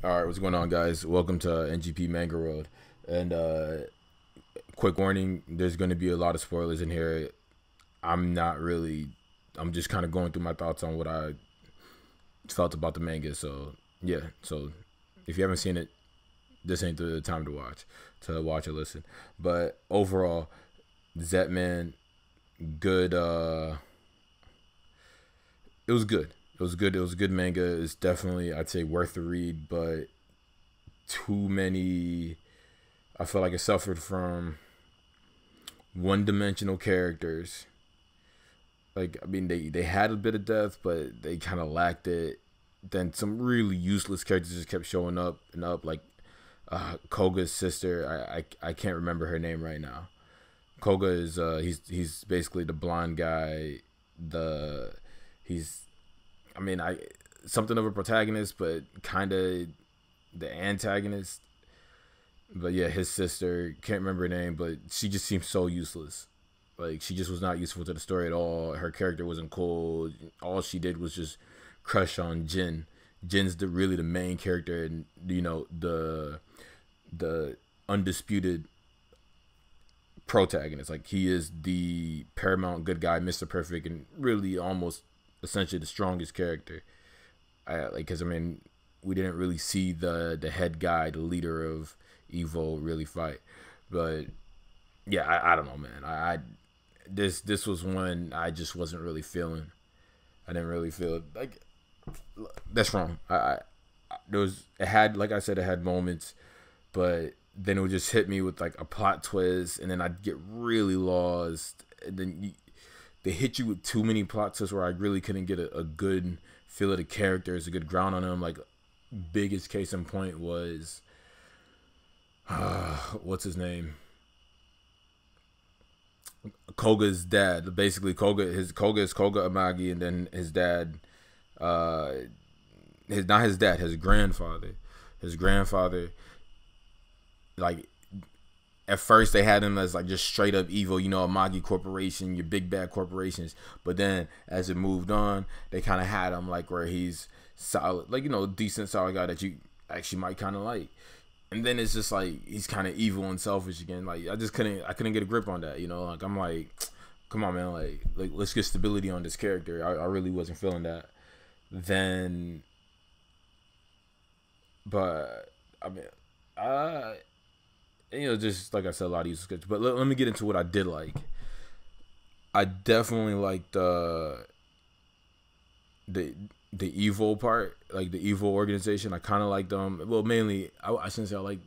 All right, what's going on, guys? Welcome to NGP Manga Road. And quick warning: there's going to be a lot of spoilers in here. I'm not really. I'm just kind of going through my thoughts on what I felt about the manga. So yeah. So if you haven't seen it, this ain't the time to watch or listen. But overall, Zetman, good. It was good. It was good. It was a good manga. It's definitely, I'd say, worth the read, but too many. I feel like it suffered from one-dimensional characters. Like, I mean, they had a bit of depth, but they kind of lacked it. Then some really useless characters just kept showing up and up, like Koga's sister. I can't remember her name right now. Koga is he's basically the blonde guy. The he's I mean I something of a protagonist, but kind of the antagonist. But yeah, his sister, can't remember her name, but she just seems so useless. Like, she just was not useful to the story at all. Her character wasn't cool. All she did was just crush on Jin. Jin's really the main character, and the undisputed protagonist. Like, he is the paramount good guy, Mr. Perfect, and really almost essentially the strongest character. Because I mean, we didn't really see the head guy, the leader of Evo, really fight. But yeah, I don't know, man. This was one I just wasn't really feeling. I didn't really feel like that's wrong. There was, it had, like I said, it had moments, but then it would just hit me with like a plot twist, and then I'd get really lost, and then they hit you with too many plot twists where I really couldn't get a good feel of the characters, a good ground on them. Like, biggest case in point was what's his name? Koga's dad. Basically, Koga is Koga Amagi, and then his dad, his not his dad, his grandfather. His grandfather, like, at first they had him as like just straight up evil, Amagi Corporation, your big bad corporations. But then as it moved on, they kind of had him like where he's solid, like, decent solid guy that you actually might kind of like. And then it's just like he's kind of evil and selfish again. Like, I couldn't get a grip on that. Like, I'm like, come on, man, like let's get stability on this character. I really wasn't feeling that. Then, but I mean, uh, just like I said, a lot of useless sketches. But let me get into what I did like. I definitely liked the the evil part, like the evil organization. I kind of like them. Well, mainly, I shouldn't say I like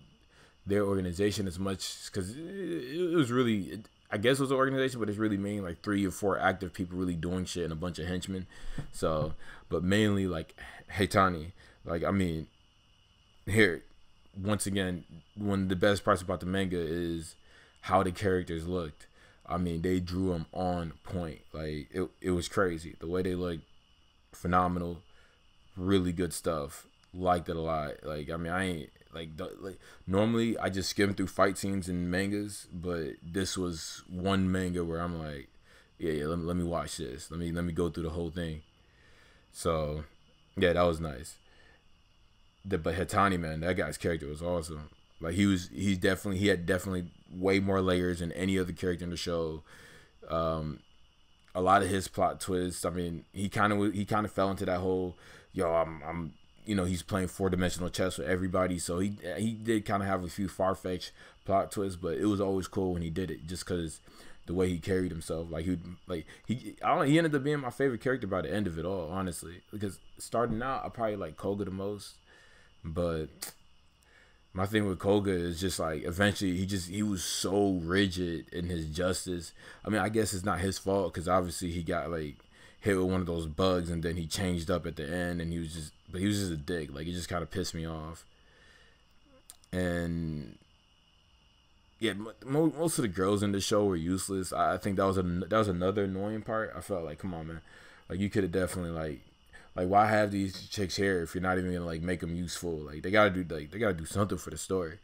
their organization as much, because it was really, I guess it was an organization, but it's really mainly like 3 or 4 active people really doing shit and a bunch of henchmen. So, but mainly like Haitani. Like, I mean, here, once again, one of the best parts about the manga is how the characters looked. I mean, they drew them on point. Like, it was crazy the way they looked. Phenomenal, really good stuff. Liked it a lot. Like, I mean, I ain't like normally I just skim through fight scenes in mangas, but this was one manga where I'm like, yeah, let me watch this. Let me go through the whole thing. So yeah, that was nice. But Hitani, man, that guy's character was awesome. Like, he had definitely way more layers than any other character in the show. Um, a lot of his plot twists. I mean, he kind of fell into that whole, I'm he's playing 4-dimensional chess with everybody. So he did kind of have a few far fetched plot twists, but it was always cool when he did it, just because the way he carried himself. Like, I don't know, he ended up being my favorite character by the end of it all, honestly. Because starting out, I probably like Koga the most, but my thing with Koga is just like eventually he was so rigid in his justice. I mean, I guess it's not his fault, because obviously he got like hit with one of those bugs, and then he changed up at the end, and he was just a dick. Like, it just kind of pissed me off. And yeah, most of the girls in the show were useless. I think that was another annoying part. I felt like, come on, man, like, you could have definitely like, why have these chicks here if you're not even gonna like make them useful? Like, they gotta do something for the story.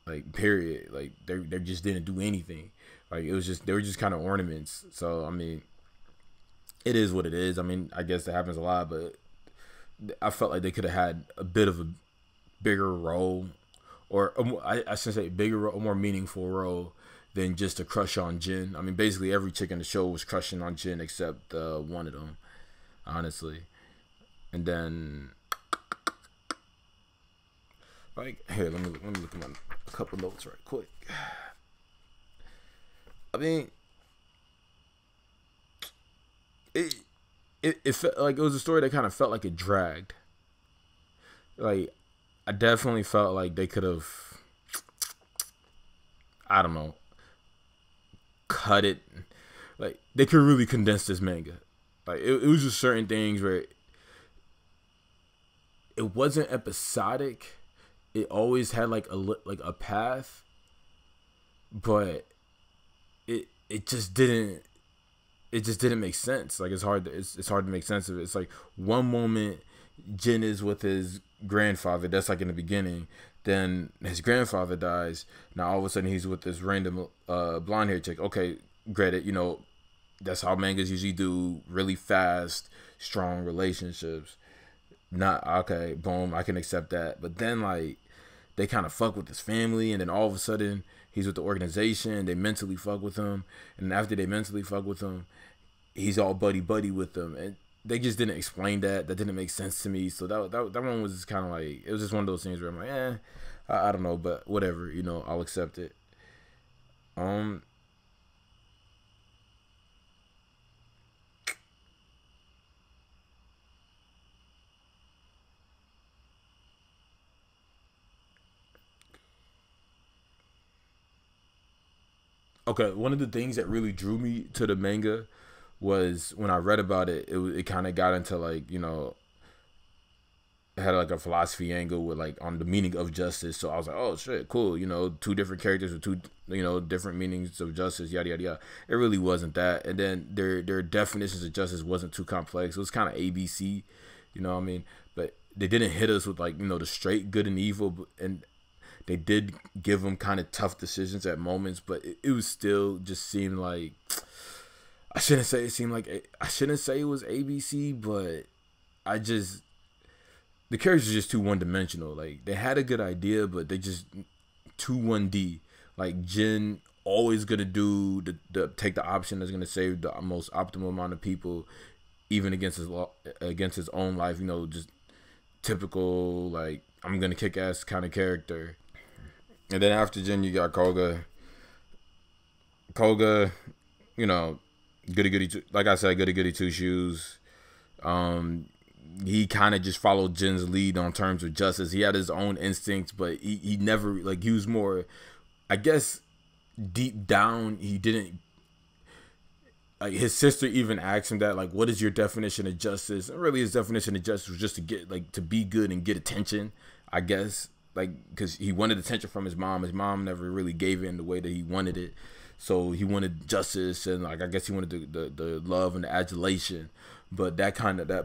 Like, period. Like, they just didn't do anything. Like, it was just, they were just kind of ornaments. So I mean, it is what it is. I mean, I guess that happens a lot, but I felt like they could have had a bit of bigger role, or I should say bigger, a more meaningful role than just a crush on Jin. I mean, basically every chick in the show was crushing on Jin except one of them, honestly. And then, like, here, let me look at a couple notes right quick. I mean, it felt like it was a story that kind of felt like it dragged. Like, I definitely felt like they could have, I don't know, cut it. Like, they could really condense this manga. Like, it was just certain things where it wasn't episodic. It always had like a path, but it just didn't make sense. Like, it's hard to make sense of it. It's like one moment Jin is with his grandfather. That's like in the beginning. Then his grandfather dies. Now all of a sudden he's with this random blonde haired chick. Okay, granted, that's how mangas usually do. Really fast, strong relationships. Not okay, boom, I can accept that. But then like they kind of fuck with his family, and then all of a sudden he's with the organization. They mentally fuck with him, and after they mentally fuck with him, he's all buddy with them, and they just didn't explain that. That didn't make sense to me. So that one was kind of like, it was just one of those things where I'm like, I don't know, but whatever, I'll accept it. Okay, one of the things that really drew me to the manga was when I read about it. It kind of got into like it had like a philosophy angle with like on the meaning of justice. So I was like, oh shit, cool. Two different characters with two different meanings of justice. Yada yada yada. It really wasn't that. And then their definitions of justice wasn't too complex. It was kind of ABC. You know what I mean? But they didn't hit us with like the straight good and evil, and they did give them kind of tough decisions at moments, but it was still just seemed like, I shouldn't say it was ABC, but the characters are just too one dimensional. Like, they had a good idea, but they just too 1D. Like, Jin always gonna do take the option that's gonna save the most optimal amount of people, even against his own life. Just typical like, I'm gonna kick ass kind of character. And then after Jin, you got Koga. Koga, goody goody. Like I said, goody goody two shoes. He kind of just followed Jin's lead on terms of justice. He had his own instincts, but he never, like, he was more, I guess, deep down, he didn't, like, his sister even asked him that, like, what is your definition of justice? And really his definition of justice was just to get, like, to be good and get attention, I guess. Like, because he wanted attention from his mom. His mom never really gave in the way that he wanted it. So he wanted justice, and like, I guess he wanted the love and the adulation. But that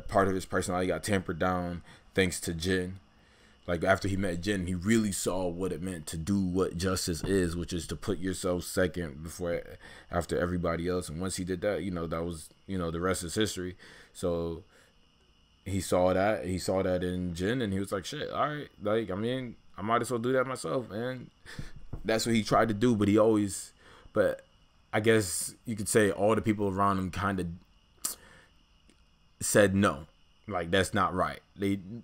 part of his personality got tempered down thanks to Jin. Like, after he met Jin, he really saw what it meant to do what justice is, which is to put yourself second after everybody else. And once he did that, that was, the rest is history. So he saw that in Jin, and he was like, shit, all right, like, I mean, I might as well do that myself. And that's what he tried to do, but I guess you could say all the people around him kind of said no, like, that's not right.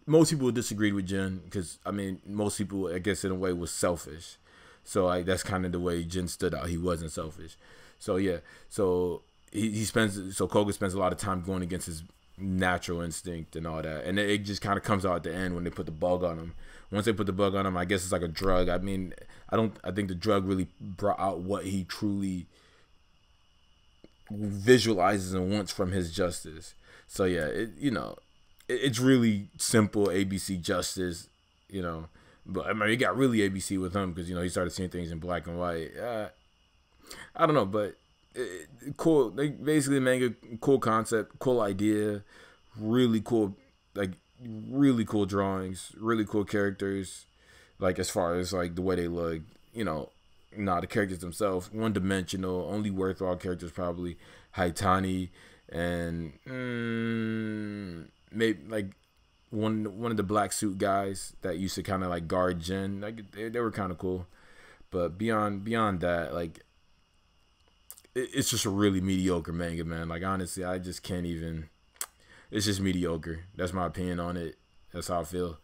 Most people disagreed with Jin, because I mean, most people, I guess, in a way, was selfish. So like, that's kind of the way Jin stood out. He wasn't selfish. So yeah, so Koga spends a lot of time going against his natural instinct and all that, and it just kind of comes out at the end when they put the bug on him. Once they put the bug on him, I guess it's like a drug. I mean, I think the drug really brought out what he truly visualizes and wants from his justice. So yeah, it's really simple ABC justice, but I mean, it got really ABC with him because he started seeing things in black and white. I don't know, but cool. Basically, manga, cool concept, cool idea, really cool, like, really cool drawings, really cool characters. Like, as far as like the way they look, the characters themselves, one dimensional. Only worthwhile characters probably Haitani and maybe like one of the black suit guys that used to kind of like guard Jin. Like they were kind of cool, but beyond that, like it's just a really mediocre manga, man. Like honestly, I just can't even. It's just mediocre. That's my opinion on it. That's how I feel.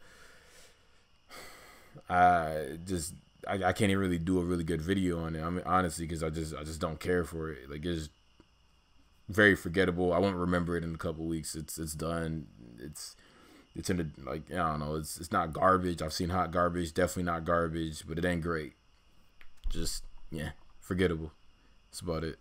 I can't even really do a really good video on it. I mean, honestly, because I just don't care for it. Like it's very forgettable. I won't remember it in a couple weeks. It's done. It's in the like I don't know. It's not garbage. I've seen hot garbage. Definitely not garbage, but it ain't great. Just yeah, forgettable. That's about it.